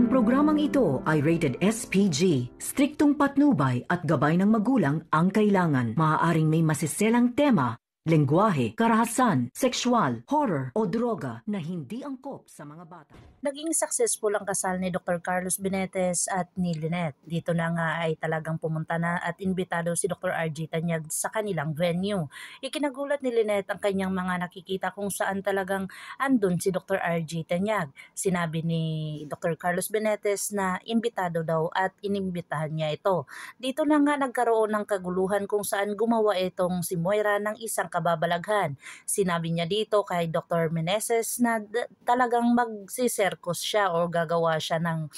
Ang programang ito ay rated SPG. Striktong patnubay at gabay ng magulang ang kailangan. Maaaring may masiselang tema, lengguwahe, karahasan, sexual, horror o droga na hindi angkop sa mga bata. Naging successful ang kasal ni Dr. Carlos Benetes at ni Lynette. Dito na nga ay talagang pumunta na at imbitado si Dr. RJ Tanyag sa kanilang venue. Ikinagulat ni Lynette ang kanyang mga nakikita kung saan talagang andun si Dr. RJ Tanyag. Sinabi ni Dr. Carlos Benetes na imbitado daw at inimbitahan niya ito. Dito na nga nagkaroon ng kaguluhan kung saan gumawa itong si Moira ng isang kababalaghan. Sinabi niya dito kay Dr. Meneses na talagang magsisirkos siya o gagawa siya ng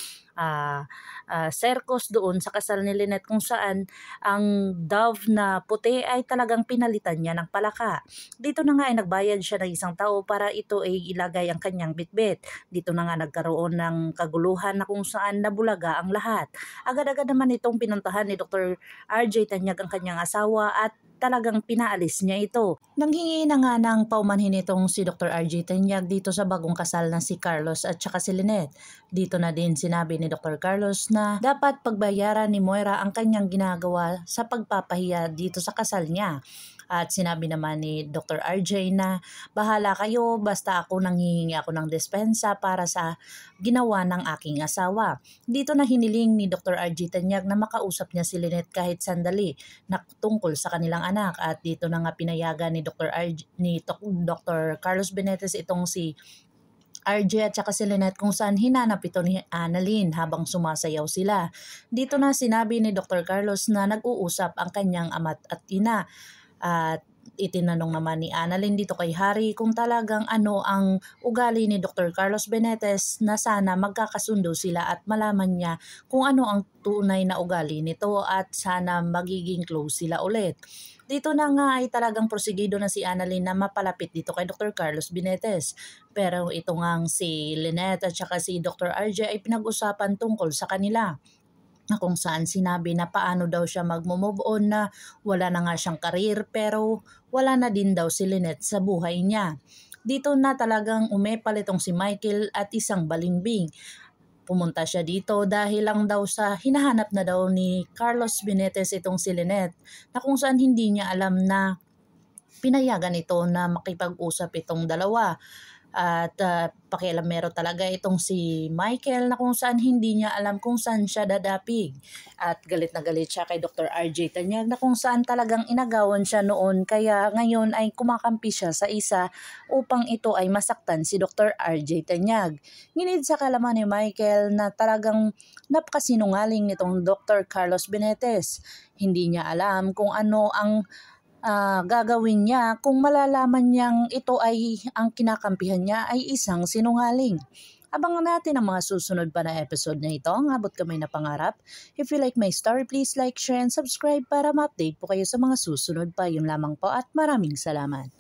circus doon sa kasal ni Lynette kung saan ang dove na puti ay talagang pinalitan niya ng palaka. Dito na nga ay nagbayad siya ng isang tao para ito ay ilagay ang kanyang bitbit. Dito na nga nagkaroon ng kaguluhan na kung saan nabulaga ang lahat. Agad-agad naman itong pinuntahan ni Dr. RJ Tanyag ang kanyang asawa at talagang pinaalis niya ito. Nanghingi na nga ng paumanhin itong si Dr. RJ Tanyag dito sa bagong kasal na si Carlos at saka si Lynette. Dito na din sinabi ni Dr. Carlos na dapat pagbayaran ni Moira ang kanyang ginagawa sa pagpapahiya dito sa kasal niya. At sinabi naman ni Dr. RJ na bahala kayo basta ako nanghihingi ako ng dispensa para sa ginawa ng aking asawa. Dito na hiniling ni Dr. RJ Tanyag na makausap niya si Lynette kahit sandali na tungkol sa kanilang anak. At dito na nga pinayagan ni Dr. Carlos Benetes itong si RJ at saka si Lynette kung saan hinanap ito ni Annalyn habang sumasayaw sila. Dito na sinabi ni Dr. Carlos na nag-uusap ang kanyang ama't at ina. At itinanong naman ni Annalyn dito kay Harry kung talagang ano ang ugali ni Dr. Carlos Benetes na sana magkakasundo sila at malaman niya kung ano ang tunay na ugali nito at sana magiging close sila ulit. Dito na nga ay talagang prosigido na si Annalyn na mapalapit dito kay Dr. Carlos Benetes. Pero ito ngang si Lynette at saka si Dr. RJ ay pinag-usapan tungkol sa kanila, na kung saan sinabi na paano daw siya mag-move on na wala na nga siyang karir pero wala na din daw si Lynette sa buhay niya. Dito na talagang umepal itong si Michael at isang balimbing. Pumunta siya dito dahil lang daw sa hinahanap na daw ni Carlos Benetes itong si Lynette na kung saan hindi niya alam na pinayagan ito na makipag-usap itong dalawa. At pakialamero talaga itong si Michael na kung saan hindi niya alam kung saan siya dadapig. At galit na galit siya kay Dr. RJ Tanyag na kung saan talagang inagawan siya noon kaya ngayon ay kumakampi siya sa isa upang ito ay masaktan si Dr. RJ Tanyag. Nginid sa kalaman ni Michael na talagang napakasinungaling nitong Dr. Carlos Benetes. Hindi niya alam kung ano ang gagawin niya kung malalaman niyang ito ay ang kinakampihan niya ay isang sinungaling. Abangan natin ang mga susunod pa na episode na ito. Ang abot kamay na pangarap. If you like my story, please like, share, and subscribe para ma-update po kayo sa mga susunod pa. Yun lamang po at maraming salamat.